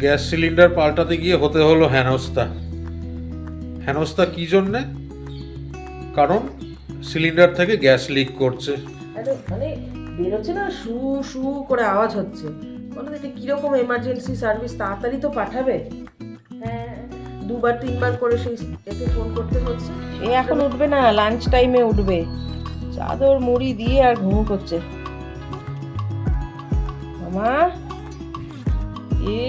Gas cylinder পাল্টাতে গিয়ে হতে হলো হেনস্থা। হেনস্থা কি জন্যে? কারণ সিলিন্ডার থেকে গ্যাস লিক করছে। মানে বেরোচ্ছে না, শু শু করে আওয়াজ হচ্ছে। বলো এটা কিরকম এমার্জেন্সি সার্ভিস, তাড়াতাড়ি তো পাঠাবে। হ্যাঁ, দুবার তিনবার করে সেই এতে ফোন করতে হচ্ছে। সে এখন উঠবে না, লাঞ্চ টাইমে উঠবে। চাদর মুড়ি দিয়ে আর ঘুম করছে। মামা এ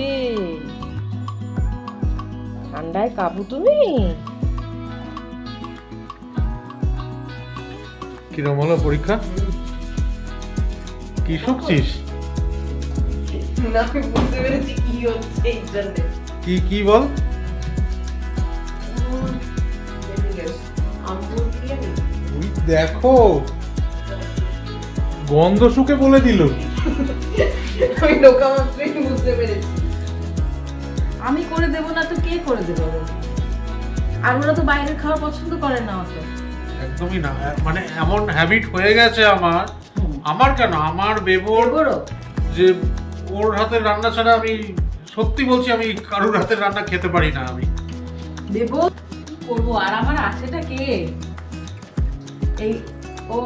ঠান্ডায় কাবু তুমি? কিরম হলো পরীক্ষা? কি শুকছিস? না, আমি বুঝতে পেরেছি কি হচ্ছে এই জন্যে। কি কি বল? ওই দেখো, গন্ধ শুকে বলে দিল। আমি ঢোকা মাত্রই বুঝতে পেরেছি। আমি করে দেবো না তো কে করে দেবে? আর ওরা তো বাইরের খাওয়া পছন্দ করে না অত। একদমই না, মানে এমন হ্যাবিট হয়ে গেছে আমার। আমার কেন, আমার বেবোর, যে ওর হাতের রান্না ছাড়া আমি সত্যি বলছি আমি কারোর হাতের রান্না খেতে পারি না। আমি দেবো কি করবো, আর আমার আছেটা কে? এই ও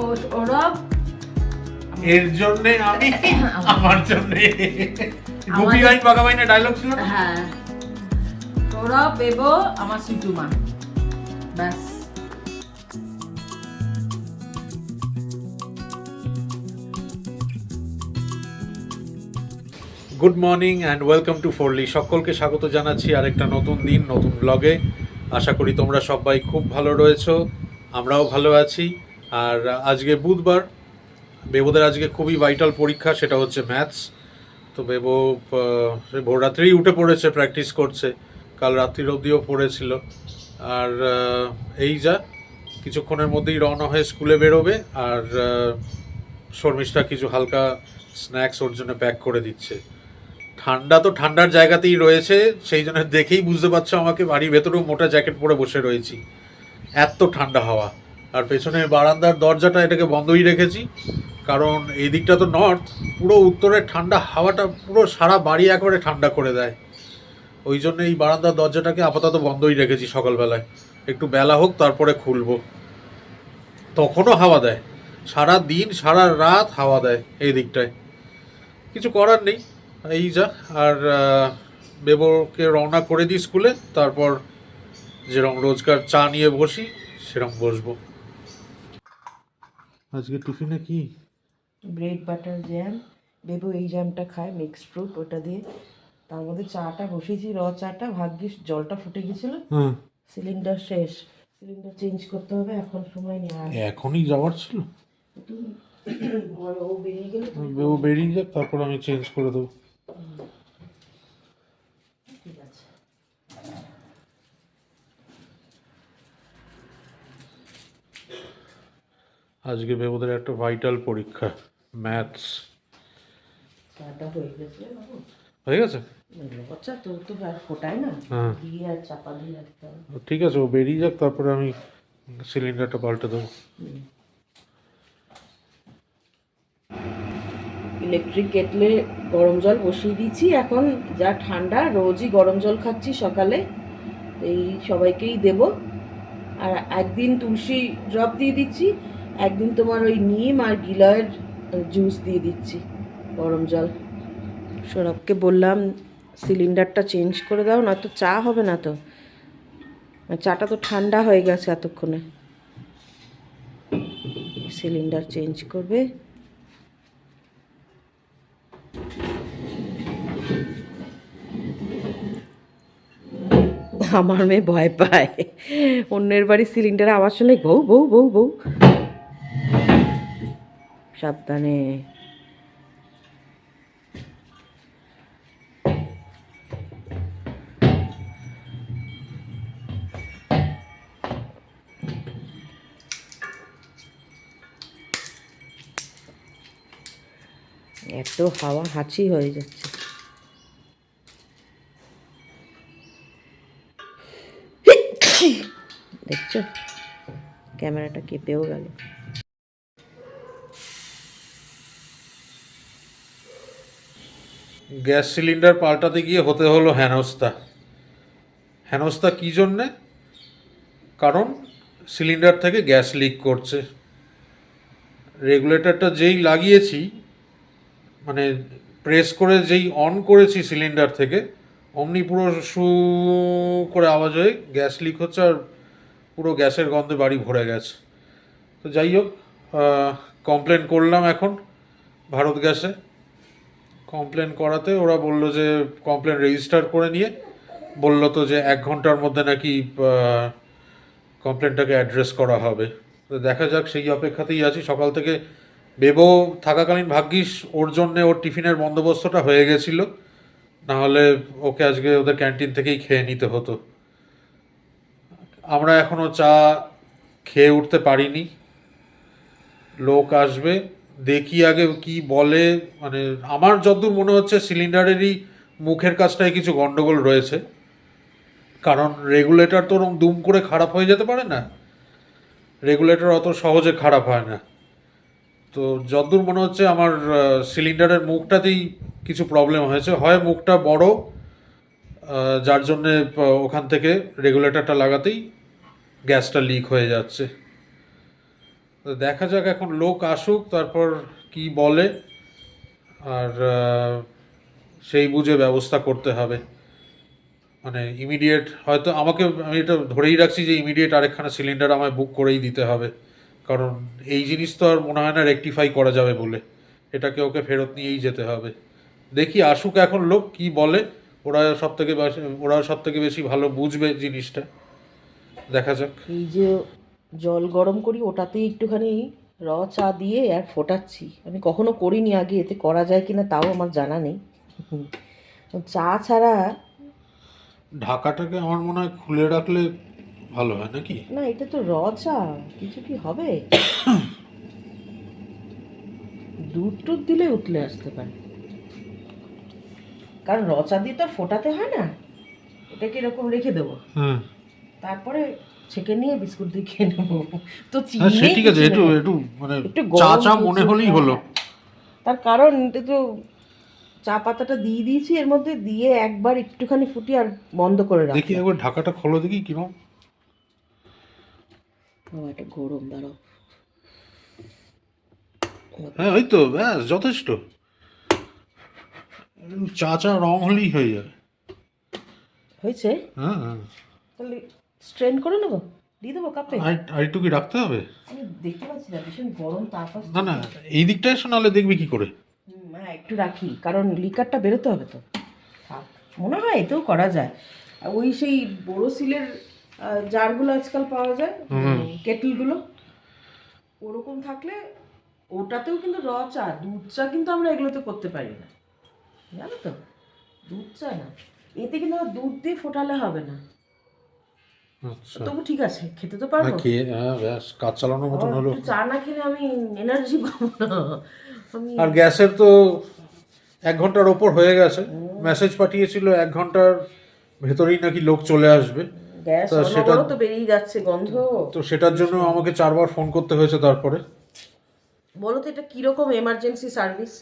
ওরা এর জন্য আমি আমার জন্য গুপি গাইন বাগাবাইনা ডায়লগ ছিল না? হ্যাঁ, তোরা পেবো আমার সিটুমা, ব্যাস। Good morning and welcome to ফোরলি। সকলকে স্বাগত জানাচ্ছি আরেকটা নতুন দিন, নতুন ব্লগে। আশা করি তোমরা সবাই খুব ভালো রয়েছো, আমরাও ভালো আছি। আর আজকে বুধবার, বেবোদের আজকে খুবই ভাইটাল পরীক্ষা, সেটা হচ্ছে ম্যাথস। তো বেবো ভোর রাত্রেই উঠে পড়েছে, প্র্যাকটিস করছে, কাল রাত্রির অবধিও পড়েছিল। আর এই যা কিছুক্ষণের মধ্যেই রওনা হয়ে স্কুলে বেরোবে। আর শর্মিষ্ঠা কিছু হালকা স্ন্যাক্স ওর জন্য প্যাক করে দিচ্ছে। ঠান্ডা তো ঠান্ডার জায়গাতেই রয়েছে, সেই জন্য দেখেই বুঝতে পারছো আমাকে, বাড়ির ভেতরেও মোটা জ্যাকেট পরে বসে রয়েছি, এত ঠান্ডা হাওয়া। আর পেছনের বারান্দার দরজাটা এটাকে বন্ধই রেখেছি, কারণ এই দিকটা তো নর্থ, পুরো উত্তরের ঠান্ডা হাওয়াটা পুরো সারা বাড়ি একেবারে ঠান্ডা করে দেয়। ওই জন্য এই বারান্দার দরজাটাকে আপাতত বন্ধই রেখেছি। সকালবেলায় একটু বেলা হোক তারপরে খুলবো, তখনও হাওয়া দেয়, সারা দিন সারা রাত হাওয়া দেয় এই দিকটায়। কিছু করার নেই, এই যা। আর বেবোকে রওনা করে দিই স্কুলে, তারপর যেরকম রোজকার চা নিয়ে বসি সেরকম বসবো। আজকে টিফিনে কি? Bread butter jam. বেবু এই জ্যামটা খায়, মিক্সড ফ্রুট, ওটা দিয়ে। তার মধ্যে চাটা বসিয়েছি, চাটা, ভাগ্যিস জলটা ফুটে গেছিল। হ্যাঁ, সিলিন্ডার শেষ, সিলিন্ডার চেঞ্জ করতে হবে, এখন সময় নেই। আর এখনই যাওয়ার ছিল? ও বেরিয়ে গেলে বেবো বেরিয়ে যাক, তারপর আমি চেঞ্জ করে দেবো। ঠিক আছে। আজকে বেবোদের একটা ভাইটাল পরীক্ষা, ম্যাথস। চাটা হয়ে গেছে বাবু? হয়ে গেছে। আচ্ছা, তোর তো আর ফোটায় না, হ্যাঁ দিয়ে আর চাপা দিয়ে রাখতে হবে। ঠিক আছে, ও বেরিয়ে যাক, তারপরে আমি সিলিন্ডারটা পাল্টে দেবো। ইলেকট্রিক কেটলে গরম জল বসিয়ে দিয়েছি, এখন যা ঠান্ডা, রোজই গরম জল খাচ্ছি সকালে, এই সবাইকেই দেব। আর একদিন তুলসী ড্রপ দিয়ে দিচ্ছি, একদিন তোমার ওই নিম আর গিলয়ের জুস দিয়ে দিচ্ছি গরম জল। সৌরভকে বললাম সিলিন্ডারটা চেঞ্জ করে দাও, না তো চা হবে না। তো চাটা তো ঠান্ডা হয়ে গেছে এতক্ষণে, সিলিন্ডার চেঞ্জ করবে। আমার মেয়ে ভয় পায়, অন্যের বাড়ির সিলিন্ডারে আওয়াজ শুনলে বউ বউ বউ বউ। সাবধানে। এত হাওয়া, হাঁচি হয়ে যাচ্ছে। দেখছো, ক্যামেরাটা কেঁপেও গেল। গ্যাস সিলিন্ডার পাল্টাতে গিয়ে হতে হলো হেনস্থা। হেনস্থা কী জন্যে? কারণ সিলিন্ডার থেকে গ্যাস লিক করছে। রেগুলেটরটা যেই লাগিয়েছি, মানে প্রেস করে যেই অন করেছি সিলিন্ডার থেকে, অমনি পুরো শু করে আওয়াজ হয়ে গ্যাস লিক হচ্ছে, আর পুরো গ্যাসের গন্ধে বাড়ি ভরে গেছে। তো যাই হোক, কমপ্লেন করলাম এখন ভারত গ্যাসে। কমপ্লেন করাতে ওরা বলল যে কমপ্লেন রেজিস্টার করে নিয়ে বলল তো যে 1 ঘন্টার মধ্যে নাকি কমপ্লেনটাকে অ্যাড্রেস করা হবে। তো দেখা যাক, সেই অপেক্ষাতেই আছি সকাল থেকে। বেবো থাকাকালীন ভাগ্যিস ওর জন্যে ওর টিফিনের বন্দোবস্তটা হয়ে গেছিলো, নাহলে ওকে আজকে ওদের ক্যান্টিন থেকেই খেয়ে নিতে হতো। আমরা এখনও চা খেয়ে উঠতে পারিনি। লোক আসবে, দেখি আগে কি বলে। মানে আমার যতদূর মনে হচ্ছে সিলিন্ডারেরই মুখের কাজটায় কিছু গন্ডগোল রয়েছে, কারণ রেগুলেটর তো ওরকম দুম করে খারাপ হয়ে যেতে পারে না। রেগুলেটর অত সহজে খারাপ হয় না। তো যতদূর মনে হচ্ছে আমার সিলিন্ডারের মুখটাতেই কিছু প্রবলেম হয়েছে। হয় মুখটা বড়, যার জন্যে ওখান থেকে রেগুলেটরটা লাগাতেই গ্যাসটা লিক হয়ে যাচ্ছে। তো দেখা যাক, এখন লোক আসুক তারপর কি বলে, আর সেই বুঝে ব্যবস্থা করতে হবে। মানে ইমিডিয়েট হয়তো আমি এটা ধরেই রাখছি যে ইমিডিয়েট আরেকখানা সিলিন্ডার আমায় বুক করেই দিতে হবে, কারণ এই জিনিস তো আর মনে হয় না রেকটিফাই করা যাবে বলে। এটাকে ওকে ফেরত নিয়েই যেতে হবে। দেখি আসুক এখন লোক, কি বলে। ওরা সব থেকে বেশি ভালো বুঝবে জিনিসটা। দেখা যাক। এই যে জল গরম করি ওটাতেই একটুখানি চা দিয়ে আর ফোটাচ্ছি। আমি কখনো করিনি আগে, এতে করা যায় কিনা তাও আমার জানা নেই। চা ছাড়া ঢাকাটাকে আমার মনে হয় খুলে রাখলে ভালো হয় নাকি? না, এটা তো চা, কিছু কি হবে? দুধ টুধ দিলে উতলে আসতে পারে, কারণ চা দিয়ে তো আর ফোটাতে হয় না। এটাকে এরকম রেখে দেবো, তারপরে ছেঁকে নিয়ে বিস্কুট দিয়ে খেয়ে নেবো। তো সে ঠিক আছে, একটু মানে চা চা মনে হলেই হলো। তার কারণ এটা তো চা পাতাটা দিয়ে দিয়েছি এর মধ্যে, দিয়ে একবার একটুখানি ফুটিয়ে আর বন্ধ করে রাখি। দেখি একবার ঢাকাটা খোলো দেখি কিরকম। এটা গরম, দাঁড়াও। হ্যাঁ, ওই তো ব্যাস যথেষ্ট। চা চা রং হলেই হয়ে যাবে। হয়েছে? হ্যাঁ হ্যাঁ, তাহলে স্ট্রেন করে নেবো, দিয়ে দেবো কাপে। আর একটু কি রাখতে হবে? আমি দেখতে পাচ্ছি না, ভীষণ গরম তাপ আসছে। না না, এই দিকটা এসো, নাহলে দেখবি কি করে। হ্যাঁ, একটু রাখি, কারণ লিকারটা বেরোতে হবে তো। মনে হয় এতেও করা যায়। আর ওই সেই বোরোসিলের জারগুলো আজকাল পাওয়া যায়, কেটলগুলো, ওরকম থাকলে ওটাতেও কিন্তু চা, দুধ চা কিন্তু আমরা এগুলোতে করতে পারি না, জানো তো। দুধ চা না, এতে কিন্তু আবার দুধ দিয়ে ফোটালে হবে না। আচ্ছা, তবু ঠিক আছে, খেতে তো পারবো। ব্যাস কাজ চালানোর মতন হলো। চা না খেলে আমি এনার্জি পাবো না। আর গ্যাসের তো 1 ঘন্টার ওপর হয়ে গেছে। মেসেজ পাঠিয়েছিল 1 ঘন্টার ভেতরেই নাকি লোক চলে আসবে। গ্যাস অনবরত তো বেরিয়ে যাচ্ছে গন্ধ। তো সেটার জন্য আমাকে 4বার ফোন করতে হয়েছে। তারপরে বলো তো এটা কীরকম এমার্জেন্সি সার্ভিস?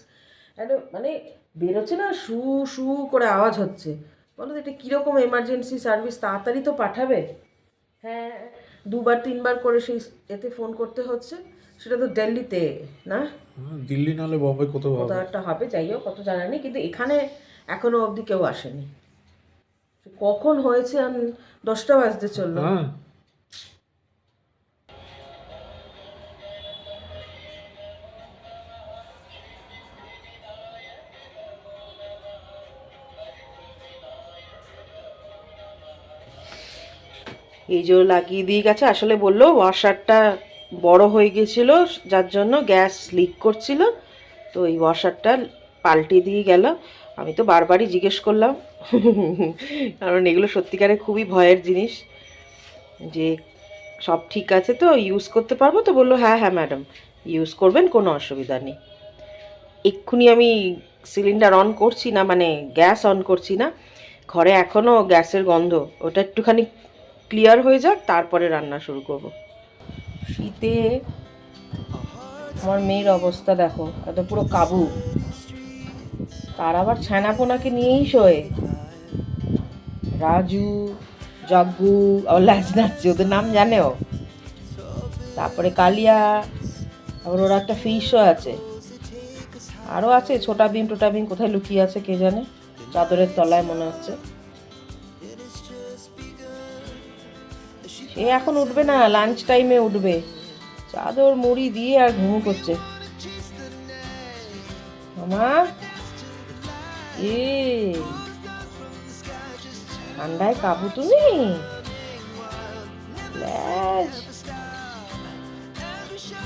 মানে বেরোচ্ছে না, শু শু করে আওয়াজ হচ্ছে। বলো তো এটা কীরকম এমার্জেন্সি সার্ভিস? তাড়াতাড়ি তো পাঠাবে। হ্যাঁ, 2-3বার করে সেই এতে ফোন করতে হচ্ছে। সেটা তো দিল্লিতে না, দিল্লি নাহলে বোম্বে কোথাও একটা হবে। যাই হোক, কত জানা নেই, কিন্তু এখানে এখনো অবধি কেউ আসেনি। কখন হয়েছে? 10টা বাজতে চললো। হ্যাঁ, এই যে লাগিয়ে দিয়ে গেছে। আসলে বললো ওয়াশারটা বড় হয়ে গেছিলো, যার জন্য গ্যাস লিক করছিল। তো এই ওয়াশারটা পাল্টে দিয়ে গেল। আমি তো বারবারই জিজ্ঞেস করলাম, কারণ এগুলো সত্যিকারে খুবই ভয়ের জিনিস, যে সব ঠিক আছে তো, ইউজ করতে পারবো তো? বললো হ্যাঁ হ্যাঁ ম্যাডাম, ইউজ করবেন, কোনো অসুবিধা নেই। এক্ষুনি আমি সিলিন্ডার অন করছি না, মানে গ্যাস অন করছি না, ঘরে এখনও গ্যাসের গন্ধ। ওটা একটুখানি ক্লিয়ার হয়ে যাক, তারপরে রান্না শুরু করব। শীতে আমার মেয়ের অবস্থা দেখো, এটা পুরো কাবু। তার আবার ছানাপোনাকে নিয়েই শোয়। রাজু, জগ্গু, লাজ নাচছে, ওদের নাম জানেও। তারপরে কালিয়া, আবার ওর একটা ফিশও আছে, আরও আছে ছোটা বিন টোটা বিন, কোথায় লুকিয়ে আছে কে জানে, চাদরের তলায় মনে হচ্ছে। সে এখন উঠবে না, লাঞ্চ টাইমে উঠবে, চাদর মুড়ি দিয়ে আর ঘুমু করছে। মামা এ ঠান্ডায় কাবু তুমি,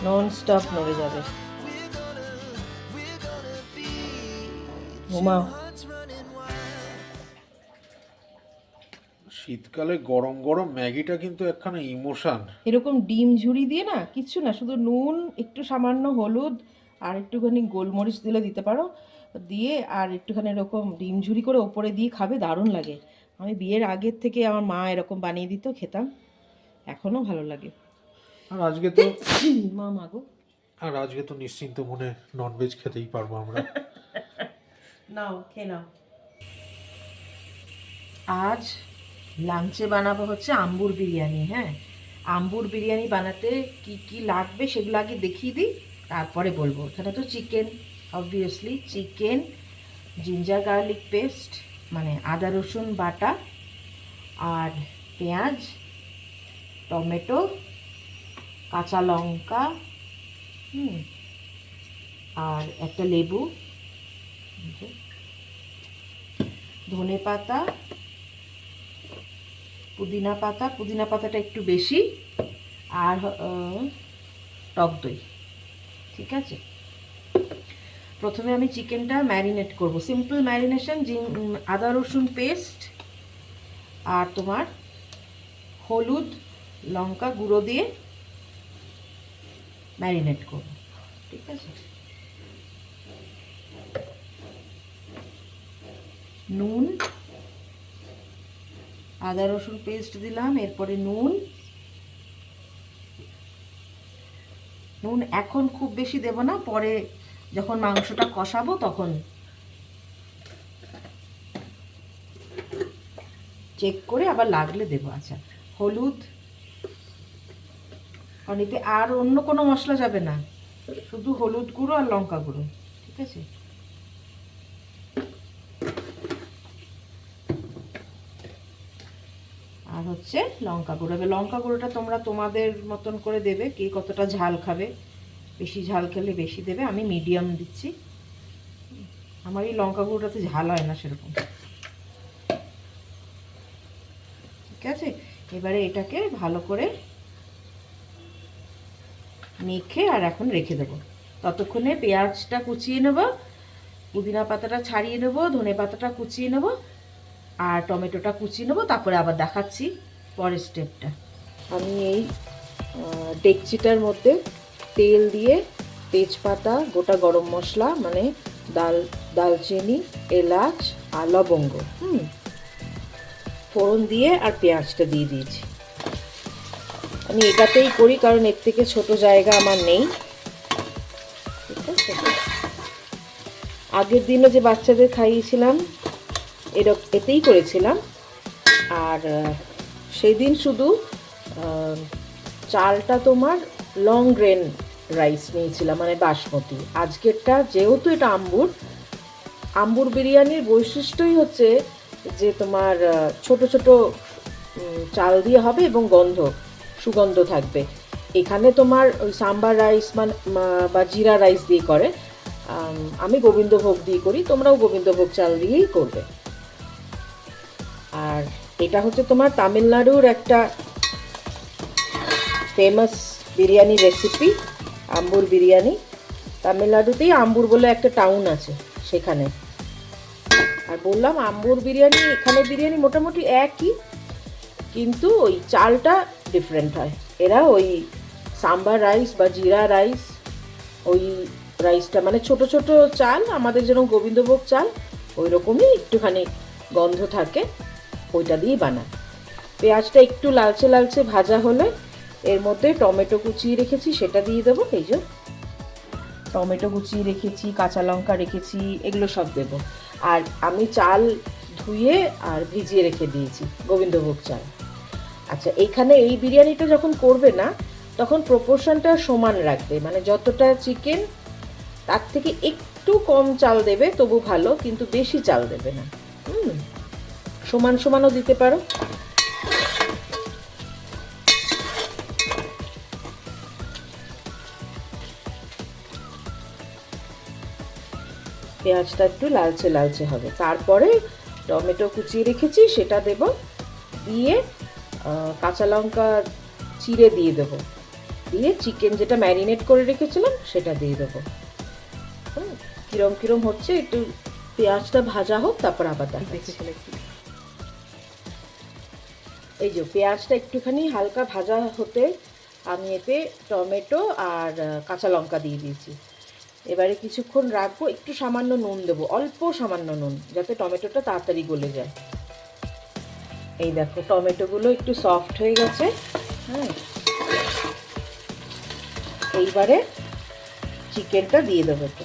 নন স্টপ নড়ে যাবে। ঘুমাও। শীতকালে গরম গরম ম্যাগিটা কিন্তু একখানা ইমোশন। এরকম ডিম ঝুড়ি দিয়ে না, কিচ্ছু না, শুধু নুন, একটু সামান্য হলুদ আর একটুখানি গোলমরিচ দিলে দিতে পারো, দিয়ে আর একটুখানি এরকম ডিম ঝুড়ি করে ওপরে দিয়ে খাবে, দারুণ লাগে। আমি বিয়ের আগের থেকে আমার মা এরকম বানিয়ে দিত, খেতাম, এখনও ভালো লাগে। আর আজকে তো মা গো, আর আজকে তো নিশ্চিন্ত মনে ননভেজ খেতেই পারবো আমরা। নাও খেয়ে নাও। আজ লাঞ্চে বানাবো হচ্ছে আম্বুর বিরিয়ানি। হ্যাঁ, আম্বুর বিরিয়ানি বানাতে কি কি লাগবে সেগুলো আগে দেখিয়ে দিই, তারপরে বলবো। এখানে তো chicken, obviously chicken, ginger garlic paste মানে আদা রসুন বাটা, আর পেঁয়াজ, টমেটো, কাঁচা লঙ্কা, আর একটা লেবু, ধনে পাতা, পুদিনা পাতা, পুদিনা পাতাটা একটু বেশি, আর টক দই। ঠিক আছে, প্রথমে আমি চিকেনটা ম্যারিনেট করব, সিম্পল ম্যারিনেশন, আদা রসুন পেস্ট আর তোমার হলুদ লঙ্কা গুঁড়ো দিয়ে ম্যারিনেট করব। ঠিক আছে, নুন, আদা রসুন পেস্ট দিলাম, এরপরে নুন এখন খুব বেশি দেব না, পরে যখন মাংসটা কষাবো তখন চেক করে আবার লাগলে দেবো। আচ্ছা, হলুদ, কারণ এতে আর অন্য কোনো মশলা যাবে না, শুধু হলুদ গুঁড়ো আর লঙ্কা গুঁড়ো। ঠিক আছে, আর হচ্ছে লঙ্কা গুঁড়ো। এবার লঙ্কা গুঁড়োটা তোমরা তোমাদের মতন করে দেবে, কে কতটা ঝাল খাবে, বেশি ঝাল খেলে বেশি দেবে, আমি মিডিয়াম দিচ্ছি, আমার এই লঙ্কা গুঁড়োটাতে ঝাল হয় না সেরকম। ঠিক আছে, এবারে এটাকে ভালো করে মেখে আর এখন রেখে দেবো। ততক্ষণে পেঁয়াজটা কুচিয়ে নেব, পুদিনা পাতাটা ছাড়িয়ে নেব, ধনে পাতাটা কুচিয়ে নেব, আর টমেটোটা কুচিয়ে নেবো, তারপরে আবার দেখাচ্ছি পরের স্টেপটা। আমি এই ডেকচিটার মধ্যে তেল দিয়ে তেজপাতা, গোটা গরম মশলা মানে দালচিনি, এলাচ আর লবঙ্গ ফোড়ন দিয়ে আর পেঁয়াজটা দিয়ে দিয়েছি। আমি এটাতেই করি কারণ এর থেকে ছোট জায়গা আমার নেই। ঠিক আছে, আগের দিনও যে বাচ্চাদের খাইয়েছিলাম এতেই করেছিলাম, আর সেই দিন শুধু চালটা তোমার লং গ্রেন রাইস নিয়েছিলাম মানে বাসমতি। আজকেরটা যেহেতু এটা আম্বুর বিরিয়ানির বৈশিষ্ট্যই হচ্ছে যে তোমার ছোট ছোট চাল দিয়ে হবে এবং সুগন্ধ থাকবে। এখানে তোমার ওই সাম্বার রাইস বা জিরা রাইস দিয়ে করে, আমি গোবিন্দভোগ দিয়ে করি, তোমরাও গোবিন্দভোগ চাল দিয়েই করবে। আর এটা হচ্ছে তোমার তামিলনাড়ুর একটা ফেমাস বিরিয়ানি রেসিপি, আম্বুর বিরিয়ানি। তামিলনাড়ুতেই আম্বুর বলে একটা টাউন আছে সেখানে। আর বললাম আম্বুর বিরিয়ানি, এখানে বিরিয়ানি মোটামুটি একই, কিন্তু ওই চালটা ডিফারেন্ট হয়। এরা ওই সাম্বার রাইস বা জিরা রাইস, ওই রাইসটা মানে ছোট ছোট চাল, আমাদের যেরকম গোবিন্দভোগ চাল ওই রকমই একটুখানি গন্ধ থাকে, ওইটা দিয়েই বানায়। পেঁয়াজটা একটু লালচে লালচে ভাজা হলে এর মধ্যে টমেটো কুচিয়ে রেখেছি সেটা দিয়ে দেবো। এই যে টমেটো কুচিয়ে রেখেছি, কাঁচা লঙ্কা রেখেছি, এগুলো সব দেবো। আর আমি চাল ধুয়ে আর ভিজিয়ে রেখে দিয়েছি, গোবিন্দভোগ চাল। আচ্ছা, এইখানে এই বিরিয়ানিটা যখন করবে না, তখন প্রপোর্শনটা সমান রাখবে, মানে যতটা চিকেন তার থেকে একটু কম চাল দেবে, তবু ভালো, কিন্তু বেশি চাল দেবে না। সমান সমানও দিতে পারো। পেঁয়াজটা একটু লালচে লালচে হবে, তারপরে টমেটো কুচিয়ে রেখেছি সেটা দেব, দিয়ে কাঁচা লঙ্কা চিড়ে দিয়ে দেবো, দিয়ে চিকেন যেটা ম্যারিনেট করে রেখেছিলাম সেটা দিয়ে দেবো। কিরম কিরম হচ্ছে, একটু পেঁয়াজটা ভাজা হোক, তারপর আবার দেখাচ্ছি। এই যে পেঁয়াজটা একটুখানি হালকা ভাজা হতে আমি এতে টমেটো আর কাঁচা লঙ্কা দিয়ে দিয়েছি। এবারে কিছুক্ষণ রাখবো, একটু সামান্য নুন দেবো, অল্প সামান্য নুন, যাতে টমেটোটা তাড়াতাড়ি গলে যায়। এই দেখো টমেটোগুলো একটু সফট হয়ে গেছে। হ্যাঁ, এইবারে চিকেনটা দিয়ে দেবো। তো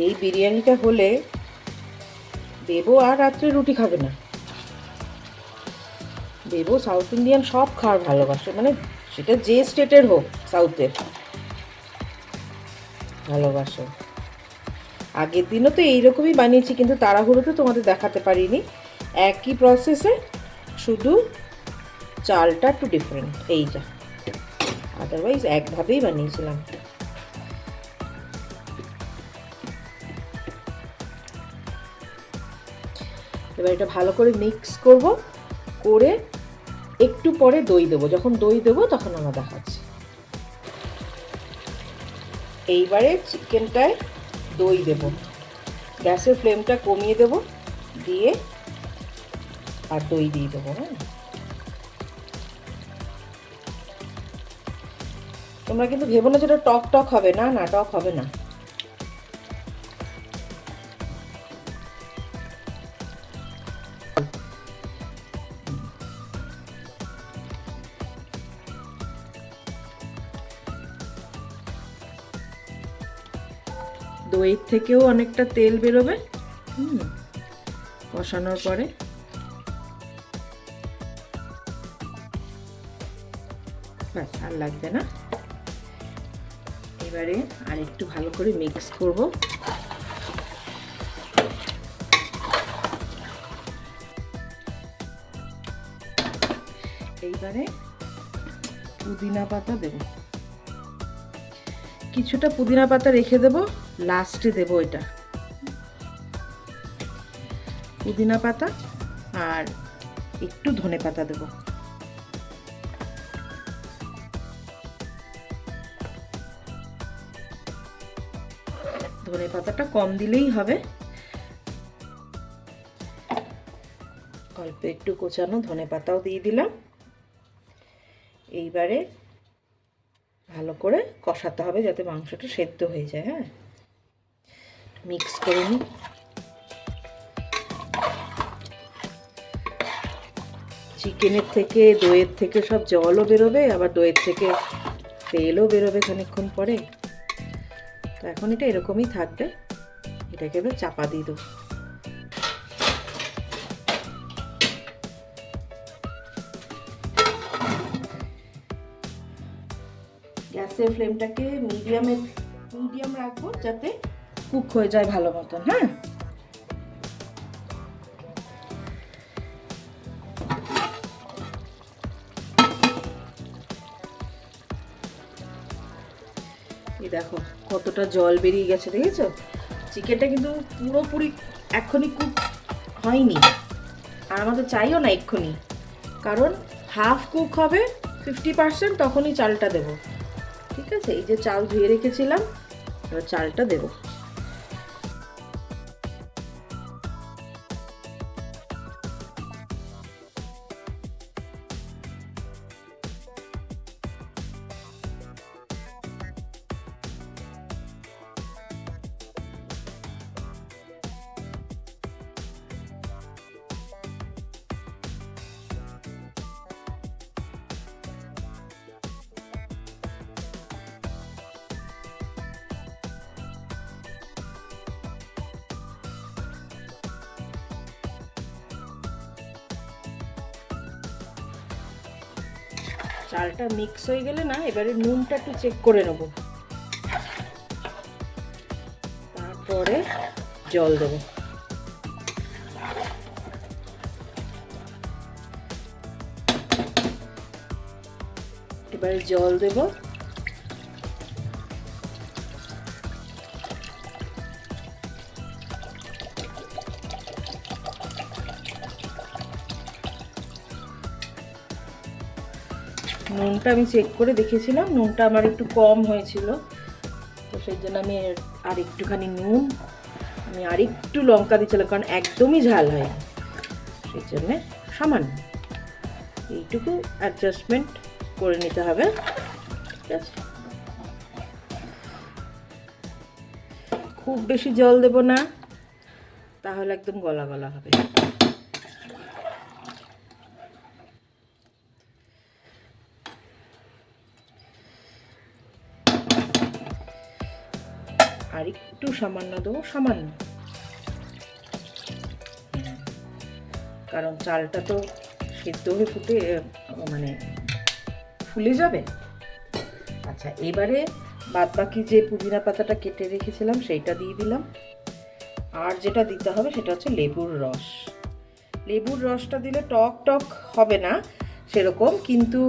এই বিরিয়ানিটা হলে দেবো আর রাত্রে রুটি খাবে না। দেবো সাউথ ইন্ডিয়ান সব খাওয়ার ভালোবাসে, মানে সেটা যে স্টেটের হোক, সাউথের ভালোবাসে। আগের দিনও তো এইরকমই বানিয়েছি, কিন্তু তাড়াহুড়োতে তোমাদের দেখাতে পারিনি। একই প্রসেসে, শুধু চালটা একটু ডিফারেন্ট, এই যা, আদারওয়াইজ একভাবেই বানিয়েছিলাম। এবার এটা ভালো করে মিক্স করব, করে একটু পরে দই দেবো। যখন দই দেবো তখন আমরা দেখাচ্ছি। এইবারে চিকেনটায় দই দেব, গ্যাসের ফ্লেমটা কমিয়ে দেব, দিয়ে আর দই দিয়ে দেবো। হ্যাঁ, তোমরা কিন্তু ভেবো না যেটা টক টক হবে, না না, টক হবে না। দইয়ের থেকেও অনেকটা তেল বেরোবে কষানোর পরে। ব্যাস, আর লাগবে না। এবারে আর একটু ভালো করে মিক্স করব। এইবারে পুদিনা পাতা দেব, কিছুটা পুদিনা পাতা রেখে দেব, লাস্টে দেব এটা পুদিনা পাতা, আর একটু ধনে পাতা দেব। ধনে পাতাটা কম দিলেই হবে, অল্প একটু কোচানো ধনে পাতাও দিয়ে দিলাম। এইবারে ভালো করে কষাতে হবে যাতে মাংসটা সেদ্ধ হয়ে যায়। হ্যাঁ, মিক্স করে নিই। চিকেনের থেকে, দইয়ের থেকে সব জলও বেরোবে, আবার দইয়ের থেকে তেলও বেরোবে খানিকক্ষণ পরে। তো এখন এটা এরকমই থাকবে, এটাকে এবার চাপা দিয়ে দেবো। গ্যাসের ফ্লেমটাকে মিডিয়াম রাখবো, যাতে কুক হয়ে যায় ভালো মতন। হ্যাঁ, এই দেখো কতটা জল বেরিয়ে গেছে, দেখেছো? চিকেনটা কিন্তু পুরোপুরি এক্ষুনি কুক হয়নি, আর আমাদের চাইও না এক্ষুনি, কারণ হাফ কুক হবে 50%, তখনই চালটা দেবো। ঠিক আছে, এই যে চাল ধুয়ে রেখেছিলাম, এবার চালটা দেবো। চালটা মিক্স হয়ে গেলে না, এবারে নুনটা একটু চেক করে নেব, তারপরে জল দেবো। এবারে জল দেব। নুনটা আমি চেক করে দেখেছিলাম, নুনটা আমার একটু কম হয়েছিল, তো সেই জন্য আমি আর একটুখানি নুন, আমি আর একটু লঙ্কা দিয়েছিলাম, কারণ একদমই ঝাল হয়, সেই জন্যে সামান্য এইটুকু অ্যাডজাস্টমেন্ট করে নিতে হবে। ঠিক আছে, খুব বেশি জল দেব না, তাহলে একদম গলা গলা হবে। আর একটু সামান্য দেবো, সামান্য, কারণ চালটা তো সেদ্ধ হয়ে ফুটে মানে ফুলে যাবে। আচ্ছা, এবারে বাদবাকি যে পুদিনা পাতাটা কেটে রেখেছিলাম সেইটা দিয়ে দিলাম। আর যেটা দিতে হবে সেটা হচ্ছে লেবুর রস। লেবুর রসটা দিলে টক টক হবে না সেরকম, কিন্তু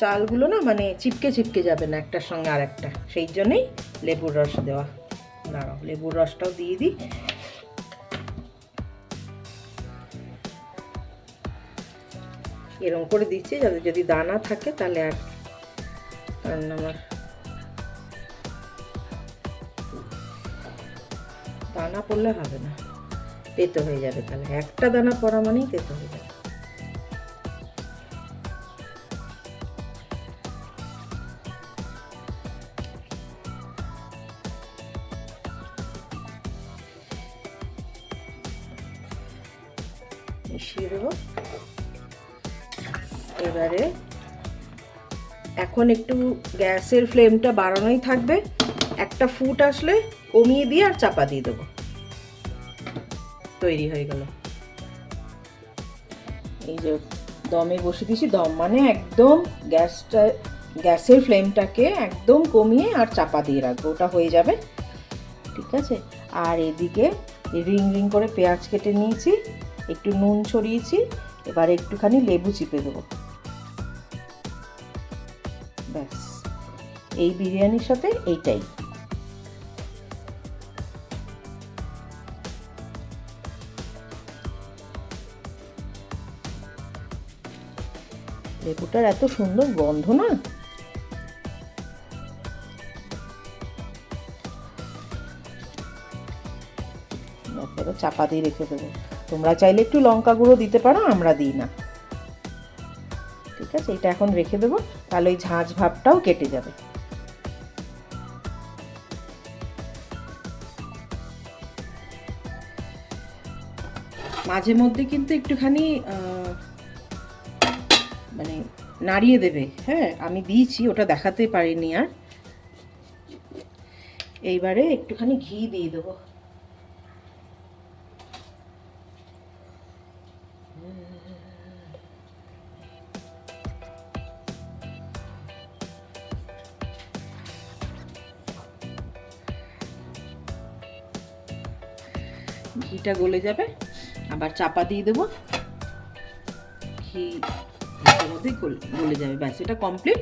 চালগুলো না মানে চিপকে চিপকে যাবে না একটার সঙ্গে আর একটা, সেই জন্যেই লেবুর রস দেওয়া। দাঁড়াও, লেবুর রসটাও দিয়ে দিই। এরকম করে দিচ্ছি যাতে যদি দানা থাকে তাহলে আর, কারণ আমার দানা পড়লে হবে না, তেতো হয়ে যাবে, তাহলে একটা দানা পড়া মানেই তেতো হয়ে যাবে। মিশিয়ে দেবো। এবারে এখন একটু গ্যাসের ফ্লেমটা বাড়ানোই থাকবে, একটা ফুট আসলে কমিয়ে দিয়ে আর চাপা দিয়ে দেবো। তৈরি হয়ে গেল। এই যে দমে বসে দিয়েছি, দম মানে একদম গ্যাসের ফ্লেমটাকে একদম কমিয়ে আর চাপা দিয়ে রাখবো, ওটা হয়ে যাবে। ঠিক আছে, আর এদিকে রিং রিং করে পেঁয়াজ কেটে নিয়েছি, একটু নুন ছড়িয়েছি, এবার একটুখানি লেবু চিপে দেবো। ব্যাস, এই বিরিয়ানির সাথে এইটাই। লেবুটার এত সুন্দর গন্ধ না, এবার চাপা দিয়ে রেখে দেবো। তোমরা চাইলে একটু লঙ্কা গুঁড়ো দিতে পারো, আমরা দিই না। ঠিক আছে, এটা এখন রেখে দেবো, তাহলে ওই ঝাঁঝ ভাবটাও কেটে যাবে। মাঝে মধ্যে কিন্তু একটুখানি মানে নাড়িয়ে দেবে। হ্যাঁ, আমি দিয়েছি, ওটা দেখাতে পারিনি আর। এইবারে একটুখানি ঘি দিয়ে দেবো। ঘিটা গলে যাবে, আবার চাপা দিয়ে দেবো, ঘি মধ্যে গলে যাবে। ব্যাস, এটা কমপ্লিট।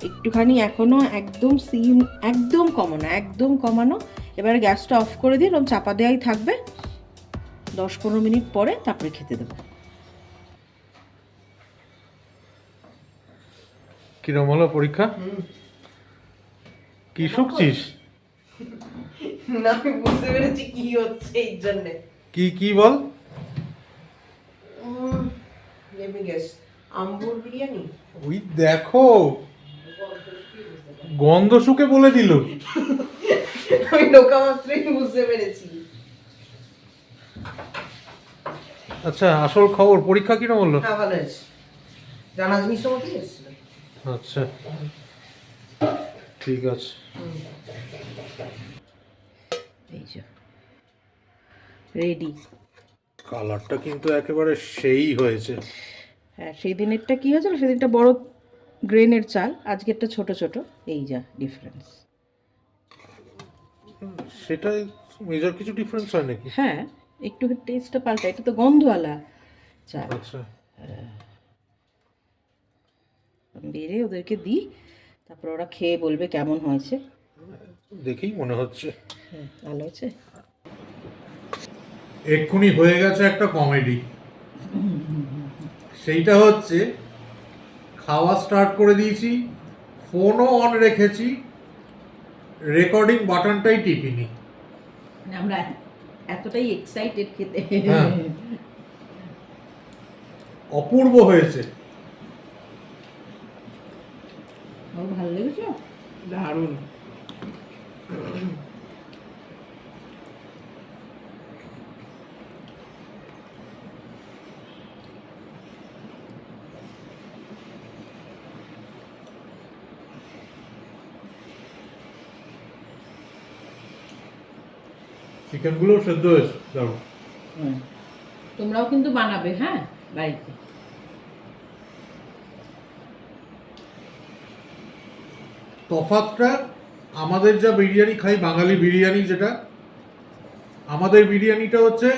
একটুখানি এখনো একদম সিম একদম কমানো, একদম কমানো। এবারে গ্যাসটা অফ করে দিয়ে এরকম চাপা দেওয়াই থাকবে, 10-15 মিনিট পরে তারপরে খেতে দেবো। কিরম হলো পরীক্ষা? কি শুকছিস? না, আমি বুঝতে পেরেছি কি হচ্ছে, এই জন্য। কি কি বল? Let me guess, Ambur biryani. ওই দেখো, গন্ধ শুকে বলে দিল। আমি ঢোকা মাত্রই বুঝতে পেরেছি। আচ্ছা, আসল খবর, পরীক্ষা কিরম হলো? হ্যাঁ, ভালো আছে, জানা জিনিসের মতোই এসেছিল। আচ্ছা, ঠিক আছে। এই যে রেডি। কালারটা কিন্তু একেবারে সেই হয়েছে। হ্যাঁ, সেই দিনেরটা কি হয়েছিল, সেদিনটা বড় গ্রেনের চাল, আজকেরটা ছোট ছোট, এই যা ডিফারেন্স। সেটাই মেজর কিছু ডিফারেন্স হয় নাকি? হ্যাঁ, একটু টেস্টটা পাল্টা, এটা তো গন্ধওয়ালা চাল। আচ্ছা, বেড়ে ওদেরকে দিই, তারপর ওরা খেয়ে বলবে কেমন হয়েছে। দেখেই মনে হচ্ছে। হ্যাঁ, ভালো হয়েছে। এক্ষুনি হয়ে গেছে একটা কমেডি। সেইটা হচ্ছে খাওয়া স্টার্ট করে দিয়েছি, ফোনও অন রেখেছি, রেকর্ডিং বাটনটাই টিপিনি। মানে আমরা এতটাই এক্সাইটেড খেতে। হ্যাঁ। অপূর্ব হয়েছে। আমার ভালো লেগেছে, দারুণ। চিকেনগুলোও সেদ্ধ হয়েছে, দারুণ। তোমরাও কিন্তু বানাবে, হ্যাঁ, বাড়িতে। তফাৎটা আমাদের যা বিরিয়ানি খাই, বাঙালি বিরিয়ানি যেটা, আমাদের বিরিয়ানিটা হচ্ছে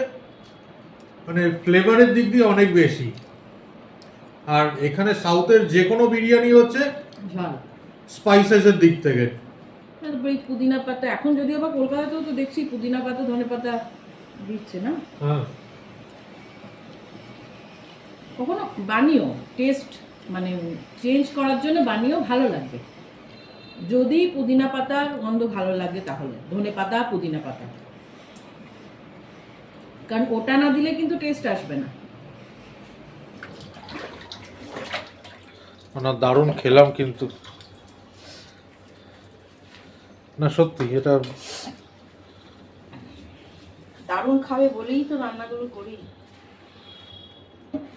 মানে ফ্লেভারের দিক দিয়ে অনেক বেশি, আর এখানে সাউথের যে কোনো বিরিয়ানি হচ্ছে ঝাল। স্পাইসেসের দিক থেকে। তারপরে এই পুদিনা পাতা, এখন যদিও বা কলকাতাতেও তো দেখছি পুদিনা পাতা ধনে পাতা দিচ্ছে না। হ্যাঁ, কখনো বানিও, টেস্ট মানে চেঞ্জ করার জন্য বানিও, ভালো লাগবে। যদি পুদিনা পাতার গন্ধ ভালো লাগে তাহলে ধনে পাতা পুদিনা পাতা, কারণ ওটা না দিলে কিন্তু টেস্ট আসবে না। না দারুণ খেলাম কিন্তু, না সত্যি এটা দারুণ খাবে বলেই তো রান্নাগুলো করি।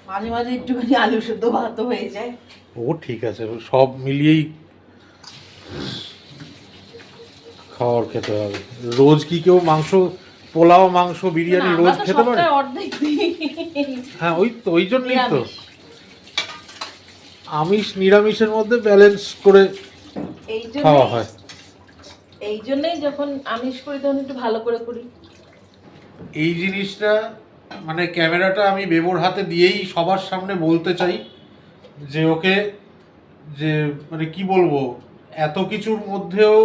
মাঝে মাঝে একটুখানি আলু সেদ্ধ ভাত হয়ে যায়। ও ঠিক আছে, সব মিলিয়েই খাওয়ার খেতে হবে। রোজ কি কেউ মাংস, পোলাও, মাংস, বিরিয়ানি রোজ খেতে পারে? অর্ধেক দিই। হ্যাঁ, ওই তো, ওই জন্যই তো নিরামিষ। আমিষ নিরামিষের মধ্যে ব্যালেন্স করে এই খাওয়া জন্যই, হয়। এই জন্যই যখন আমিষ করি তখন একটু ভালো করে করি। এই জিনিসটা মানে ক্যামেরাটা আমি বেবোর হাতে দিয়েই সবার সামনে বলতে চাই যে ওকে, যে মানে কি বলবো, এত কিছুর মধ্যেও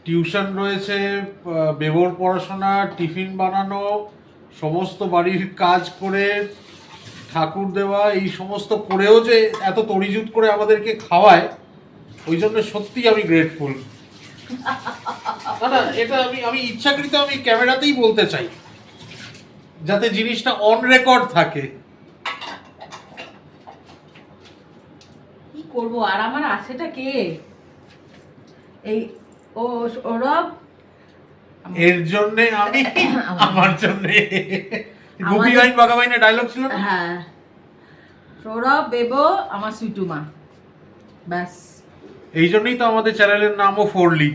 টিউশন রয়েছে, বেবোর পড়াশোনা, টিফিন বানানো, সমস্ত বাড়ির কাজ করে, ঠাকুর দেওয়া, এই সমস্ত করেও যে এত তড়িজুত করে আমাদেরকে খাওয়ায়, ওই জন্য সত্যি আমি গ্রেটফুল। না না, এটা আমি আমি ইচ্ছাকৃত আমি ক্যামেরাতেই বলতে চাই, যাতে জিনিসটা অন রেকর্ড থাকে। কি করব, আর আমার আছেটা কে? এই ও সৌরভ, এর জন্য আমি, আমার জন্য গোপী আমাদের- গাইন বাঘাবাইনের ডায়লগ ছিল না? হ্যাঁ, সৌরভ বেবো আমার সুইটুমা, ব্যাস। এই জন্যই তো আমাদের চ্যানেলের নামও ফোরলি।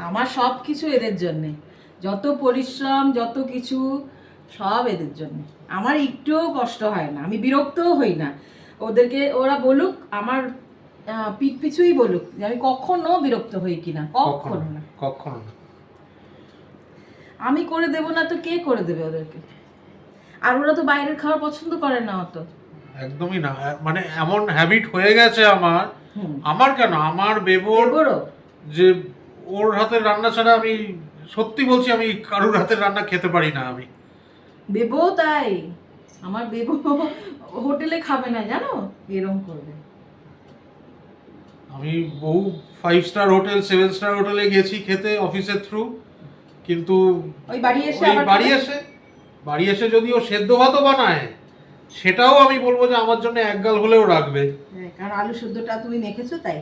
আমার সব কিছু এদের জন্যে, যত পরিশ্রম যত কিছু সব এদের জন্য। আমার একটুও কষ্ট হয় না, আমি বিরক্তও হই না। ওদেরকে ওরা বলুক, আমার পিঠ পিছুই বলুক, যে আমি কখনো বিরক্ত হই কিনা, কখনো না। কখনো না। আমি করে দেবো না তো কে করে দেবে ওদেরকে? আর ওরা তো বাইরের খাবার পছন্দ করে না অত। একদমই না, মানে এমন হ্যাবিট হয়ে গেছে আমার, আমার কেন, আমার বেবোর, দেবরও যে ওর হাতের রান্না ছাড়া আমি সত্যি বলছি আমি কারোর হাতের রান্না খেতে পারি না আমি। বেবো তাই, আমার বেবো হোটেলে খাবে না জানো, এরকম করবে। আমি বহু 5 স্টার হোটেল, 7 স্টার হোটেলে গেছি খেতে অফিসের থ্রু, কিন্তু ওই বাড়ি এসে ওই আবার বাড়ি এসে যদি ও সেদ্ধ ভাতও বানায়, সেটাও আমি বলবো যে আমার জন্য একগাল হলেও রাখবে। হ্যাঁ, কারণ আলু সেদ্ধটা তুমি মেখেছো তাই।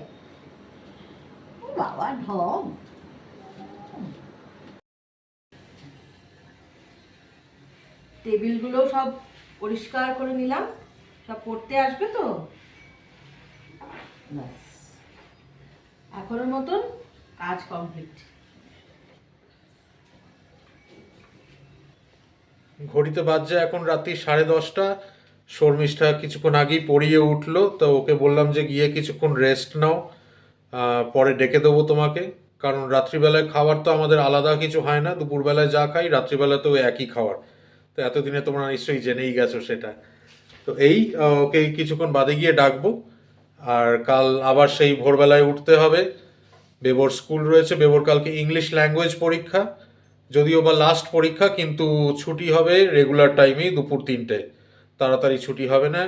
ও বাবা ঢং। টেবিলগুলো সব পরিষ্কার করে নিলাম, সব পড়তে আসবে তো, ব্যাস এখনের মতন কাজ কমপ্লিট। ঘড়িতে বাজছে এখন রাত্রি 10:30। শর্মিষ্ঠা কিছুক্ষণ আগেই পড়িয়ে উঠলো, তো ওকে বললাম যে গিয়ে কিছুক্ষণ রেস্ট নাও, পরে ডেকে দেবো তোমাকে। কারণ রাত্রিবেলায় খাবার তো আমাদের আলাদা কিছু হয় না, দুপুরবেলায় যা খাই রাত্রিবেলাতেও একই খাবার। তো এতদিনে তোমরা নিশ্চয়ই জেনেই গেছো সেটা। তো এই ওকে কিছুক্ষণ বাদে গিয়ে ডাকবো। আর কাল আবার সেই ভোরবেলায় উঠতে হবে, বেবোর স্কুল রয়েছে, বেবোর কালকে ইংলিশ ল্যাঙ্গুয়েজ পরীক্ষা, যদিও বা লাস্ট পরীক্ষা, কিন্তু ছুটি হবে রেগুলার টাইমেই, দুপুর 3টে, তাড়াতাড়ি ছুটি হবে না।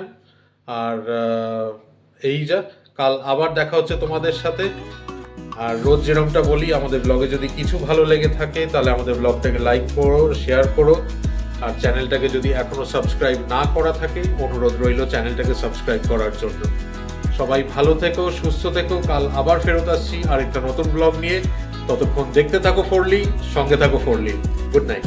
আর এই যা, কাল আবার দেখা হচ্ছে তোমাদের সাথে। আর রোজ যেরকমটা বলি, আমাদের ব্লগে যদি কিছু ভালো লেগে থাকে তাহলে আমাদের ব্লগটাকে লাইক করো, শেয়ার করো। আর চ্যানেলটাকে যদি এখনো সাবস্ক্রাইব না করা থাকে, অনুরোধ রইল চ্যানেলটাকে সাবস্ক্রাইব করার জন্য। সবাই ভালো থেকো, সুস্থ থেকো। কাল আবার ফেরত আসছি আরেকটা নতুন ব্লগ নিয়ে। ততক্ষণ দেখতে থাকো ফোরলি, সঙ্গে থাকো ফোরলি। Good night.